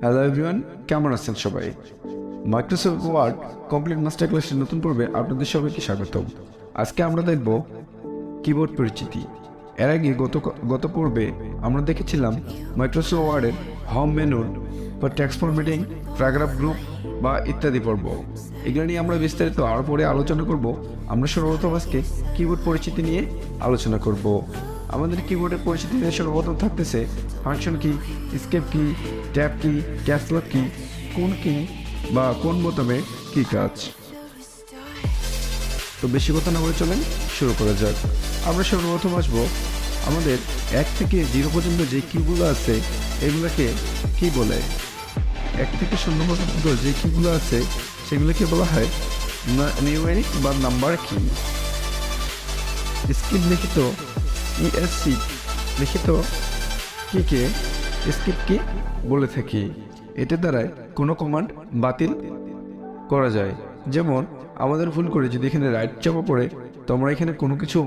Hello everyone, কেমন আছেন সবাই? মাইক্রোসফট ওয়ার্ড কমপ্লিট মাস্টার ক্লাসের নতুন পর্বে আপনাদের সবাইকে স্বাগতম। আজকে আমরা দেখব কিবোর্ড পরিচিতি। এর আগে গত পর্বে আমরা দেখেছিলাম মাইক্রোসফট ওয়ার্ডের হোম মেনুর বা টেক্সট ফরম্যাটিং, প্যারাগ্রাফ গ্রুপ বা ইত্যাদি পর্ব। এগুলো নিয়ে আমরা বিস্তারিত আরও পরে আলোচনা করব। আমরা সর্বপ্রথম আজকে কিবোর্ড পরিচিতি নিয়ে আলোচনা করব। আমাদের কিবোর্ডের পরিচিতি নিয়ে সর্বপ্রথম থাকতেছে ফাংশন কি, এসকেপ কি, ট্যাব কি, ক্যাপস কি, কোন কি বা কোন বোতামে কি কাজ। তো বেশি কথা না বলে চলেন শুরু করা যাক। আমরা সর্বপ্রথম আসবো আমাদের 1 থেকে 0 পর্যন্ত যে কিগুলো আছে এগুলোকে কি বলে। 1 থেকে 0 পর্যন্ত যে কিগুলো আছে সেগুলোকে বলা হয় নিউমেরিক বা নাম্বার কি। স্কিপ লিখিত ESC লিখিত কিকে স্কিপ কি বলে থাকি। এটার দ্বারাই কোনো কমান্ড বাতিল করা যায়। যেমন আমাদের ভুল করে যদি এখানে রাইট চাপা পড়ে তো আমরা এখানে কোনো কিছু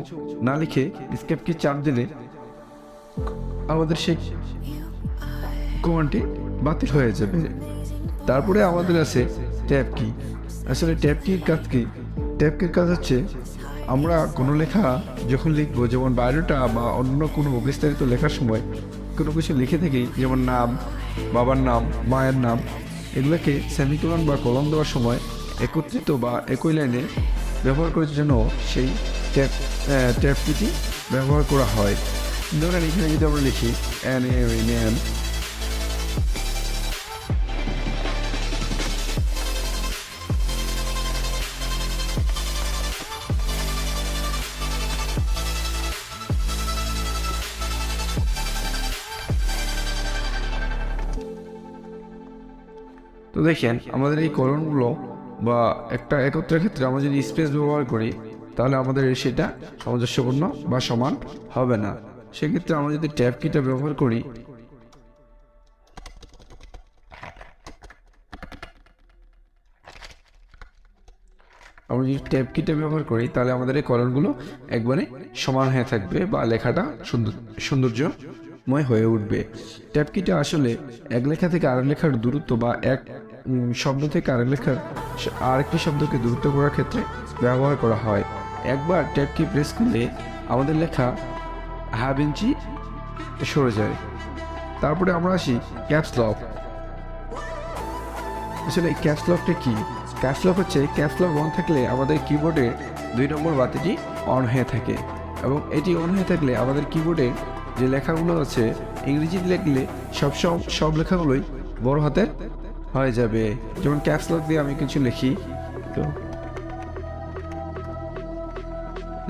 না লিখে স্কিপ কি চাপ দিলে আমাদের সেই কমান্ডটি বাতিল হয়ে যাবে। তারপরে আমাদের আছে ট্যাব কি। আসলে ট্যাব কির কাজ কি? ট্যাব কির কাজ হচ্ছে আমরা কোনো লেখা যখন লিখবো, যেমন বায়োডাটা বা অন্য কোনো বিস্তারিত লেখার সময় কোনো কিছু লিখে থাকি, যেমন নাম, বাবার নাম, মায়ের নাম, এগুলোকে সেমিকোলন বা কলম দেওয়ার সময় একত্রিত বা একই লাইনে ব্যবহার করার জন্য সেই ট্যাব কিটি ব্যবহার করা হয়। ধরেন এখানে যদি আমরা লিখি NAME, তো দেখেন আমাদের এই কলমগুলো বা একটা একত্রের ক্ষেত্রে আমরা যদি স্পেস ব্যবহার করি তাহলে আমাদের সেটা সামঞ্জস্যপূর্ণ বা সমান হবে না। সেক্ষেত্রে আমরা যদি ট্যাব কিটা ব্যবহার করি, তাহলে আমাদের এই কলমগুলো একবারে সমান হয়ে থাকবে বা লেখাটা সৌন্দর্যময় হয়ে উঠবে। ট্যাব কিটা আসলে এক লেখা থেকে আরেক লেখার দূরত্ব বা এক শব্দ থেকে আরেকটি শব্দকে দূরত্ব করার ক্ষেত্রে ব্যবহার করা হয়। একবার ট্যাব কি প্রেস করলে আমাদের লেখা ½ ইঞ্চি সরে যায়। তারপরে আমরা আসি ক্যাপস লক। আসলে ক্যাপস লকটা কি? ক্যাপস লক হচ্ছে ক্যাপস লক অন থাকলে আমাদের কিবোর্ডে 2 নম্বর বাতিটি অন হয়ে থাকে, এবং এটি অন হয়ে থাকলে আমাদের কিবোর্ডে যে লেখাগুলো আছে ইংরেজিতে লিখলে সব লেখাগুলোই বড় হাতের হয়ে যাবে। যেমন ক্যাপস লক দিয়ে আমি কিছু লিখি, তো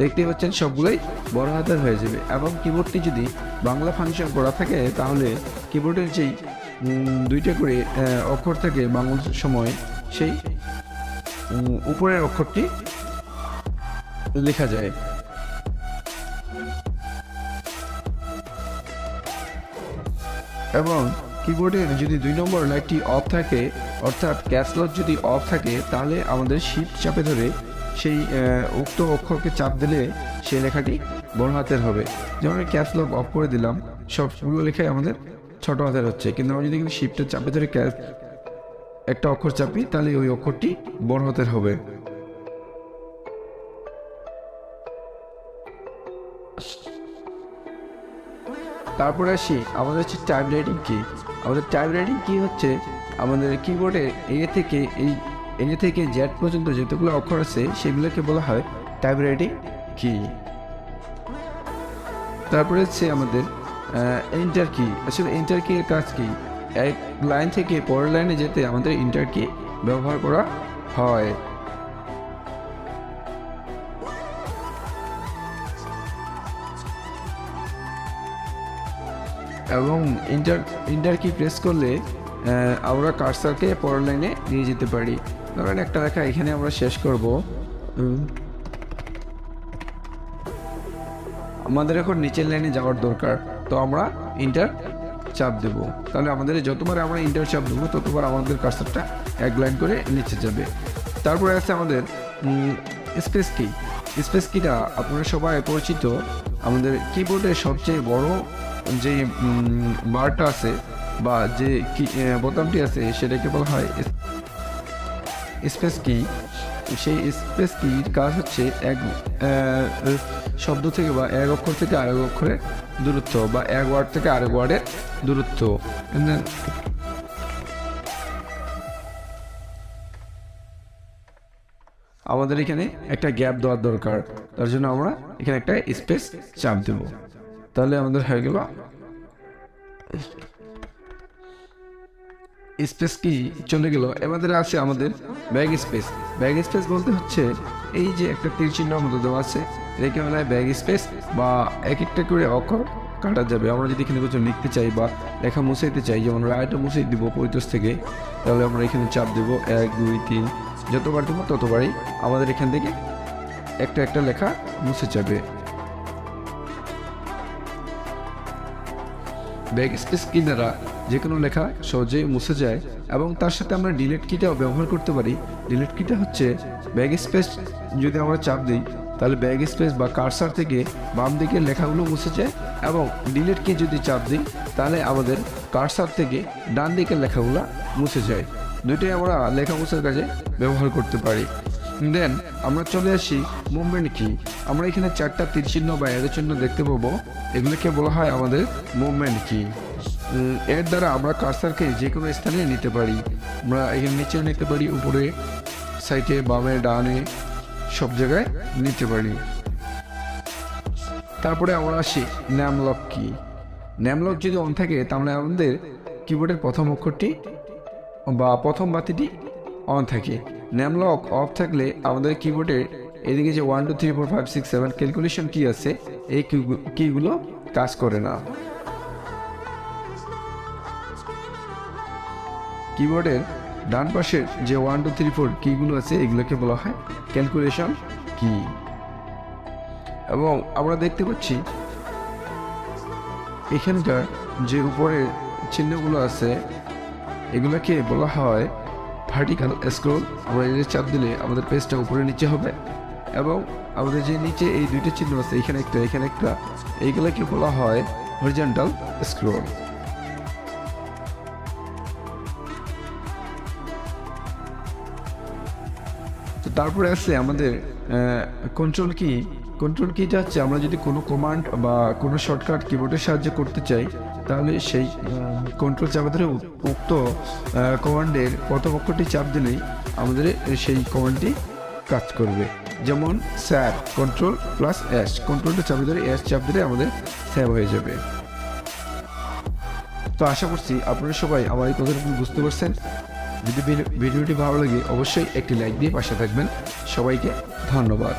দেখতে পাচ্ছেন সবগুলোই বড় হাতের হয়ে যাবে। এবং কিবোর্ডটি যদি বাংলা ফাংশন করা থাকে তাহলে কিবোর্ডের যেই 2টা করে অক্ষর থাকে বাংলার সময়, সেই উপরের অক্ষরটি লেখা যায়। এবং কিবোর্ডের যদি 2 নম্বর লাইটটি অফ থাকে, অর্থাৎ ক্যাপস লক যদি অফ থাকে, তাহলে আমাদের শিফট চাপে ধরে সেই উক্ত অক্ষরকে চাপ দিলে সেই লেখাটি বড় হাতের হবে। যেমন ক্যাপস লক অফ করে দিলাম, সবগুলো লেখাই আমাদের ছোট হাতের হচ্ছে, কিন্তু আমরা যদি শিফটের চাপে ধরে একটা অক্ষর চাপি তাহলে ওই অক্ষরটি বড় হাতের হবে। তারপরে আসি আমাদের হচ্ছে টাইপ রাইটিং কি। আমাদের টাইপ রাইটিং কি হচ্ছে আমাদের কিবোর্ডে এ থেকে জেড পর্যন্ত যতগুলো অক্ষর আছে সেগুলোকে বলা হয় টাইপ রাইটিং কি। তারপরে হচ্ছে আমাদের এন্টার কি। আসলে এন্টার কি এর কাজ কি? এক লাইন থেকে পরের লাইনে যেতে আমাদের এন্টার কি ব্যবহার করা হয়। এবং এন্টার কি প্রেস করলে আমরা কার্সারকে পরের লাইনে নিয়ে যেতে পারি। ধরেন একটা লেখা এখানে আমরা শেষ করব, আমাদের এখন নিচের লাইনে যাওয়ার দরকার, তো আমরা এন্টার চাপ দেব। তাহলে আমাদের যতবার আমরা এন্টার চাপ দেবো ততবার আমাদের কার্সারটা এক লাইন করে নিচে যাবে। তারপরে আছে আমাদের স্পেস কি। স্পেস কিটা আপনারা সবাই পরিচিত। আমাদের কিবোর্ডের সবচেয়ে বড় যে বারটা আছে বা যে কি বোতামটি আছে সেটাকে বলা হয় স্পেস কি। সেই স্পেস কির কাজ হচ্ছে এক শব্দ থেকে বা এক অক্ষর থেকে আরেক অক্ষরের দূরত্ব বা এক ওয়ার্ড থেকে আরেক ওয়ার্ডের দূরত্ব। আমাদের এখানে একটা গ্যাপ দেওয়ার দরকার, তার জন্য আমরা এখানে একটা স্পেস চাপ দেব, তাহলে আমাদের হয়ে গেল স্পেস কি চলে গেল। আমাদের আছে আমাদের ব্যাগ স্পেস। ব্যাগ স্পেস বলতে হচ্ছে এই যে একটা তীর চিহ্ন মতো দেওয়া আছে, এটাকে বলা হয় ব্যাগ স্পেস, বা এক একটা করে অক্ষর কাটা যাবে। আমরা যদি এখানে কিছু লিখতে চাই বা লেখা মুছাইতে চাই, যেমন রায়টা মুছে দিব পরিতোষ থেকে, তাহলে আমরা এখানে চাপ দেবো 1 2 3, যতবার দেবো ততবারই আমাদের এখান থেকে একটা একটা লেখা মুছে যাবে। ব্যাক স্পেস কি দ্বারা যে কোনো লেখা সহজেই মুছে যায়, এবং তার সাথে আমরা ডিলিট কিটাও ব্যবহার করতে পারি। ডিলিট কিটা হচ্ছে ব্যাক স্পেস যদি আমরা চাপ দিই, তাহলে ব্যাক স্পেস বা কার্সার থেকে বাম দিকের লেখাগুলো মুছে যায়, এবং ডিলিট কি যদি চাপ দিই তাহলে আমাদের কার্সার থেকে ডান দিকের লেখাগুলো মুছে যায়। দুইটাই আমরা লেখা মুছার কাজে ব্যবহার করতে পারি। দেন আমরা চলে আসি মুভমেন্ট কি। আমরা এখানে 4টা তীর চিহ্ন বা এরো চিহ্ন দেখতে পাবো, এগুলোকে বলা হয় আমাদের মুভমেন্ট কি। এর দ্বারা আমরা কার্সারকে যে কোনো স্থানে নিতে পারি। আমরা এখানে নিচেও নিতে পারি, উপরে, সাইডে, বামে, ডানে, সব জায়গায় নিতে পারি। তারপরে আমরা আসি ন্যামলক কি। ন্যামলক যদি অন থাকে তাহলে আমাদের কিবোর্ডের প্রথম অক্ষরটি বা প্রথম বাতিটি অন থাকে। ন্যামলক অফ থাকলে আমাদের কিবোর্ডের এদিকে যে 1 2 3 4 5 6 7 ক্যালকুলেশন কি আছে, এই কিগুলো কাজ করে না। কিবোর্ডের ডান পাশের যে 1 2 3 4 কিগুলো আছে, এগুলোকে বলা হয় ক্যালকুলেশন কি। এবং আমরা দেখতে পাচ্ছি এখানকার যে উপরের চিহ্নগুলো আছে, এগুলোকে বলা হয় ভার্টিক্যাল স্ক্রল। আমরা এর চাপ দিলে আমাদের পেজটা উপরে নিচে হবে, এবং আমাদের যে নিচে এই দুইটা চিহ্ন আছে, এখানে একটা এখানে একটা, এইগুলোকে বলা হয় হরিজন্টাল স্ক্রল। তো তারপরে আছে আমাদের কন্ট্রোল কি। কন্ট্রোল কিটা হচ্ছে আমরা যদি কোনো কমান্ড বা কোনো শর্টকাট কিবোর্ডের সাহায্যে করতে চাই, তাহলে সেই কন্ট্রোল চাপা ধরে উক্ত কমান্ডের প্রথম অক্ষরটি চাপ দিলেই আমাদের সেই কমান্ডটি কাজ করবে। যেমন স্যার, কন্ট্রোল প্লাস এস, কন্ট্রোলটা চাপে ধরে এস চাপ দিলে আমাদের সেভ হয়ে যাবে। তো আশা করছি আপনারা সবাই আমার এই কথাটা বুঝতে পারছেন। যদি ভিডিওটি ভালো লাগে অবশ্যই একটি লাইক দিয়ে পাশে থাকবেন। সবাইকে ধন্যবাদ।